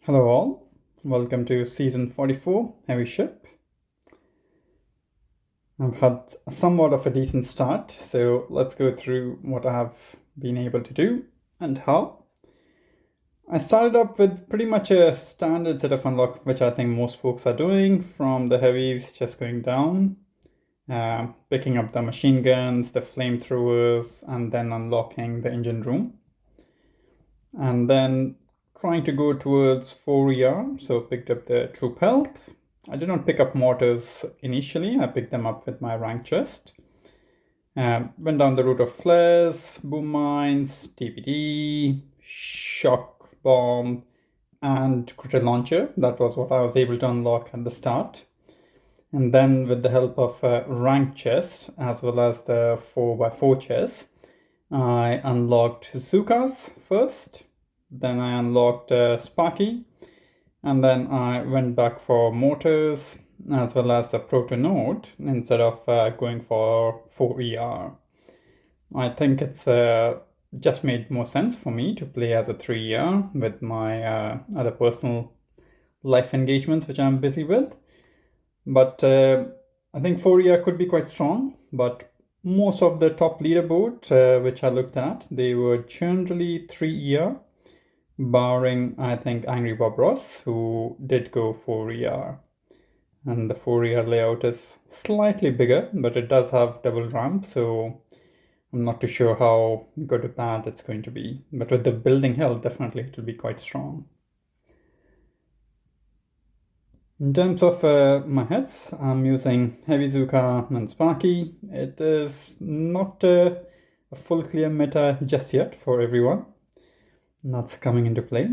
Hello all, welcome to season 44, Heavy Ship. I've had somewhat of a decent start, so let's go through what I have been able to do and how. I started up with pretty much a standard set of unlock, which I think most folks are doing, from the heavies just going down, picking up the machine guns, the flamethrowers, and then unlocking the engine room. And then trying to go towards 4ER, so picked up the troop health. I did not pick up mortars initially, I picked them up with my rank chest. Went down the route of flares, boom mines, TPD, shock bomb, and critter launcher. That was what I was able to unlock at the start. And then with the help of rank chest, as well as the 4x4 chest, I unlocked zookas first, then I unlocked Sparky, and then I went back for mortars as well as the proto-node instead of going for 4ER. I think it's just made more sense for me to play as a 3ER with my other personal life engagements which I'm busy with. But I think 4ER could be quite strong, but most of the top leaderboard which I looked at, they were generally 3ER, barring, I think, Angry Bob Ross, who did go 4ER. And the 4ER layout is slightly bigger, but it does have double ramp, so I'm not too sure how good or bad it's going to be. But with the building health, definitely it will be quite strong. In terms of my heads, I'm using Heavy Zooka and Sparky. It is not a full clear meta just yet for everyone. That's coming into play.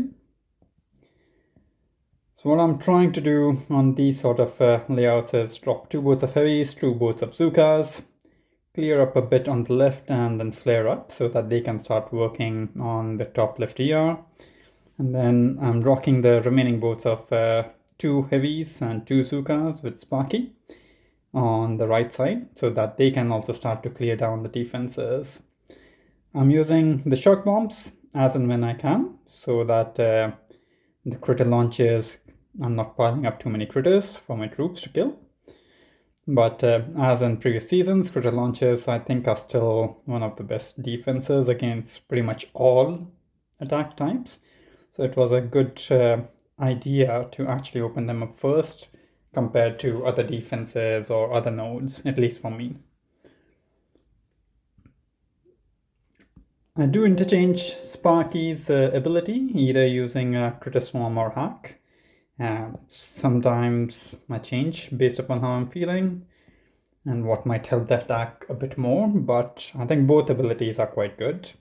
So what I'm trying to do on these sort of layouts is drop 2 boats of heavies, 2 boats of zookas, clear up a bit on the left and then flare up so that they can start working on the top left ER. And then I'm rocking the remaining boats of 2 heavies and 2 zookas with Sparky on the right side so that they can also start to clear down the defenses. I'm using the shock bombs as and when I can, so that the critter launches, I'm not piling up too many critters for my troops to kill. But as in previous seasons, critter launches I think are still one of the best defenses against pretty much all attack types. So it was a good idea to actually open them up first compared to other defenses or other nodes, at least for me. I do interchange Sparky's ability, either using Critter Swarm or Hack. Sometimes I change based upon how I'm feeling and what might help the attack a bit more, but I think both abilities are quite good.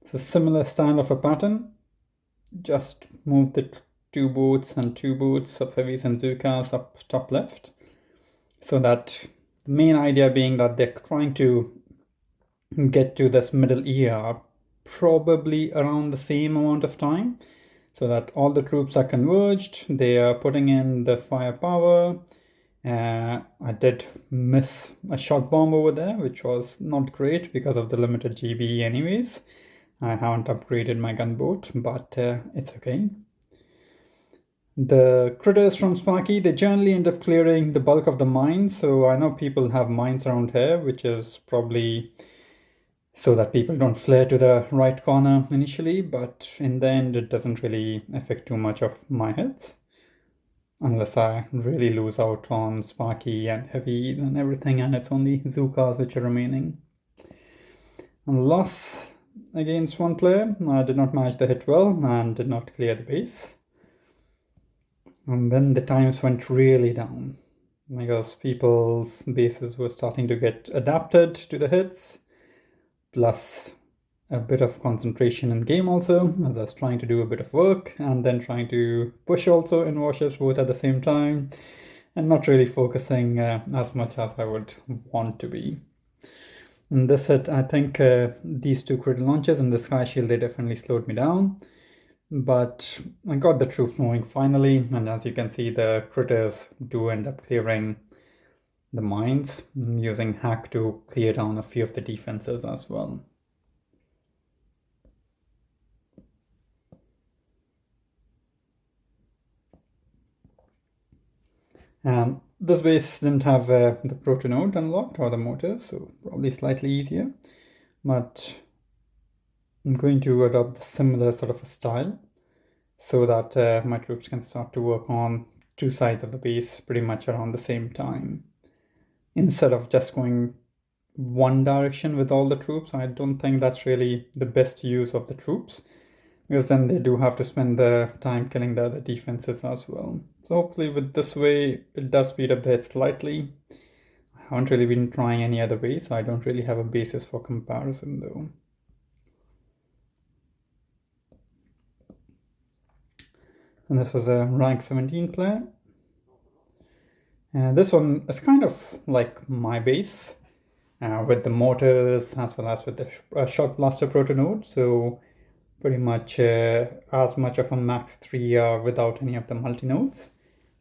It's a similar style of a pattern. Just move the 2 boats and 2 boats of heavies and zookas up top left, so that the main idea being that they're trying to get to this middle ER probably around the same amount of time, so that all the troops are converged, they are putting in the firepower. I did miss a shock bomb over there, which was not great because of the limited GB anyways. I haven't upgraded my gunboat, but it's okay. The critters from Sparky, they generally end up clearing the bulk of the mines, so I know people have mines around here, which is probably so that people don't flare to the right corner initially, but in the end it doesn't really affect too much of my hits, unless I really lose out on Sparky and heavies and everything, and it's only zookas which are remaining. And loss against one player, I did not manage the hit well and did not clear the base. And then the times went really down because people's bases were starting to get adapted to the hits, plus a bit of concentration in game also, as I was trying to do a bit of work and then trying to push also in warships both at the same time, and not really focusing as much as I would want to be. In this hit, I think these 2 critter launches and the sky shield, they definitely slowed me down, but I got the troops moving finally, and as you can see, the critters do end up clearing the mines, using hack to clear down a few of the defenses as well. This base didn't have the proto node unlocked or the motors, so probably slightly easier. But I'm going to adopt a similar sort of a style so that my troops can start to work on two sides of the base pretty much around the same time. Instead of just going one direction with all the troops, I don't think that's really the best use of the troops, because then they do have to spend the time killing the other defenses as well. So hopefully with this way, it does speed up the hit slightly. I haven't really been trying any other way, so I don't really have a basis for comparison though. And this was a rank 17 player. This one is kind of like my base, with the motors as well as with the shot blaster proto node. So pretty much as much of a max 3 without any of the multi-nodes,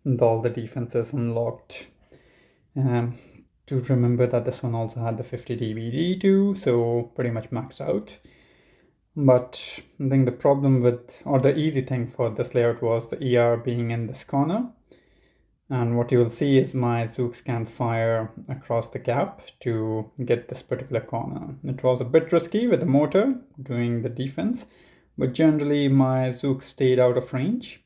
and all the defenses unlocked. To remember that this one also had the 50 DBD too, so pretty much maxed out. But I think the problem with, or the easy thing for this layout was the ER being in this corner. And what you will see is my zooks can fire across the gap to get this particular corner. It was a bit risky with the motor doing the defense, but generally my zooks stayed out of range.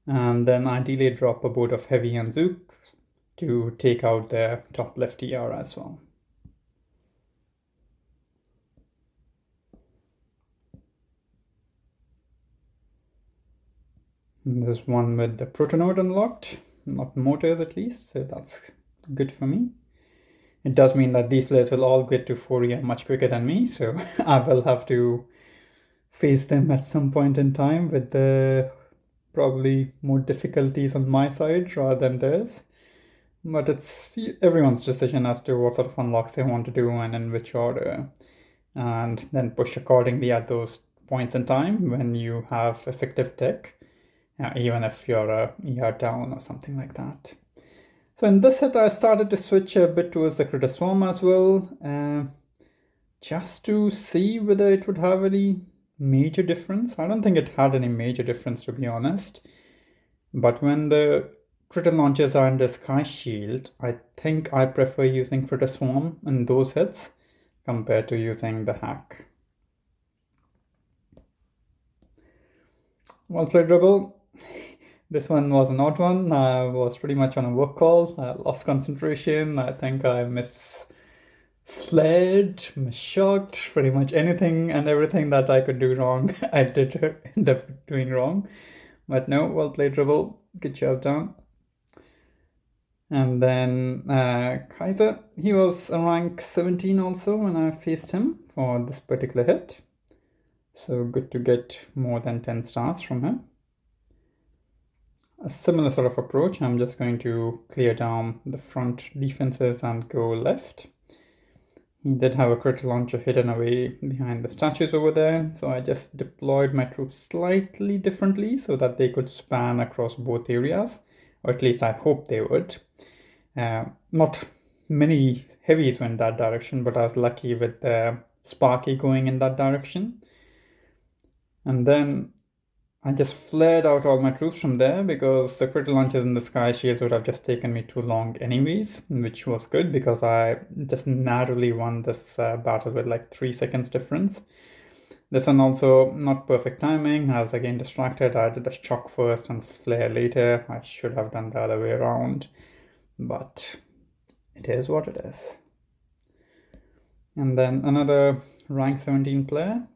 And then ideally drop a boat of heavy and zooks to take out the top left ER as well. And there's one with the proto node unlocked, not motors at least, so that's good for me. It does mean that these players will all get to 4 much quicker than me, so I will have to face them at some point in time with the probably more difficulties on my side rather than theirs. But it's everyone's decision as to what sort of unlocks they want to do and in which order, and then push accordingly at those points in time when you have effective tech, even if you're a ER down or something like that. So in this set, I started to switch a bit towards the critter swarm as well, just to see whether it would have any major difference. I don't think it had any major difference, to be honest. But when the critter launchers are under Sky Shield, I think I prefer using critter swarm in those hits compared to using the hack. Well played, Rebel. This one was an odd one. I was pretty much on a work call. I lost concentration. I think I misflared, misshocked, pretty much anything and everything that I could do wrong, I did end up doing wrong. But no, well played, Rebel. Good job done. And then Kaiser, he was a rank 17 also when I faced him for this particular hit. So good to get more than 10 stars from him. A similar sort of approach. I'm just going to clear down the front defenses and go left. He did have a critter launcher hidden away behind the statues over there, so I just deployed my troops slightly differently so that they could span across both areas, or at least I hope they would. Not many heavies went that direction, but I was lucky with the Sparky going in that direction. And then I just flared out all my troops from there because the critter launchers in the Sky Shields would have just taken me too long anyways, which was good because I just narrowly won this battle with like 3 seconds difference. This one also not perfect timing. I was again distracted. I did a shock first and flare later. I should have done the other way around, but it is what it is. And then another rank 17 player.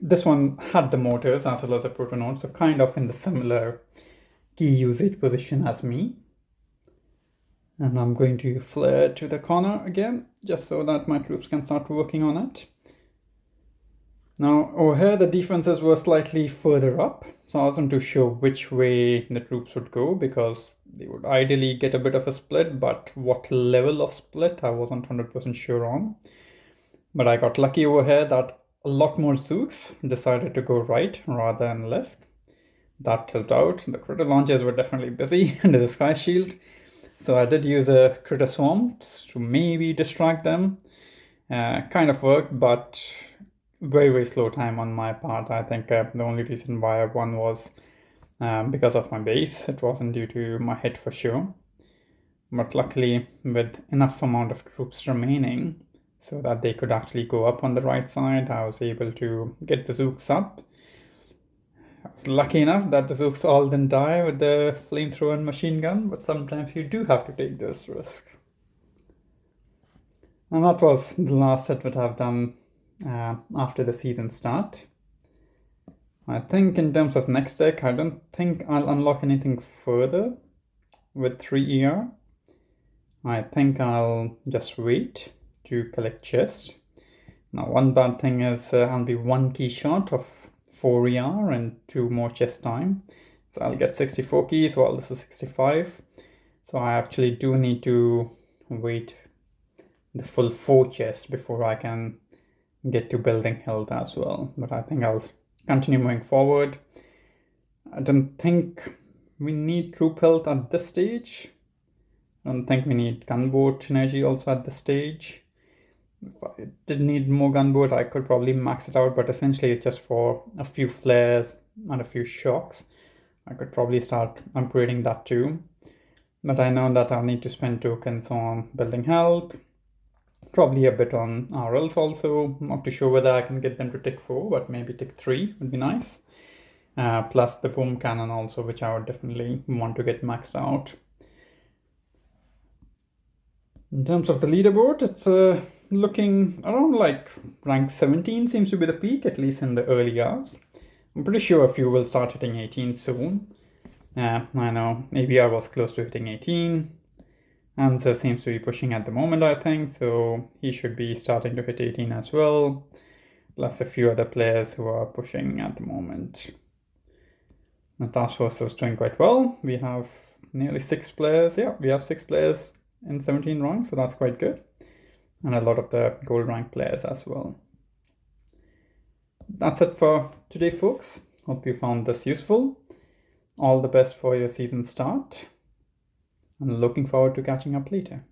This one had the motors as well as a proto node, so kind of in the similar key usage position as me. And I'm going to flare to the corner again, just so that my troops can start working on it. Now, over here, the defenses were slightly further up, so I wasn't too sure which way the troops would go, because they would ideally get a bit of a split, but what level of split, I wasn't 100% sure on. But I got lucky over here that a lot more zooks decided to go right rather than left. That helped out. The critter launchers were definitely busy under the Sky Shield, so I did use a critter swarm to maybe distract them. Kind of worked, but very, very slow time on my part. I think the only reason why I won was because of my base. It wasn't due to my hit for sure. But luckily, with enough amount of troops remaining so that they could actually go up on the right side, I was able to get the zooks up. I was lucky enough that the zooks all didn't die with the flamethrower and machine gun, but sometimes you do have to take those risks. And that was the last set that I've done after the season start. I think in terms of next deck, I don't think I'll unlock anything further with 3 ER. I think I'll just wait to collect chests. Now, one bad thing is I'll be 1 key short of 4 ER and 2 more chest time. So I'll get 64 keys while this is 65. So I actually do need to wait the full 4 chests before I can get to building health as well. But I think I'll continue moving forward. I don't think we need troop health at this stage. I don't think we need gunboat energy also at this stage. If I did need more gunboat, I could probably max it out, but essentially it's just for a few flares and a few shocks. I could probably start upgrading that too. But I know that I'll need to spend tokens on building health, probably a bit on RLs also. Not too sure whether I can get them to tick 4, but maybe tick 3 would be nice. Plus the boom cannon also, which I would definitely want to get maxed out. In terms of the leaderboard, it's looking around like rank 17 seems to be the peak, at least in the early hours. I'm pretty sure a few will start hitting 18 soon. I know ABR was close to hitting 18. Answer seems to be pushing at the moment, I think, so he should be starting to hit 18 as well. Plus a few other players who are pushing at the moment. The task force is doing quite well. We have nearly 6 players. Yeah, we have 6 players in 17 ranks, so that's quite good. And a lot of the gold rank players as well. That's it for today, folks. Hope you found this useful. All the best for your season start. And looking forward to catching up later.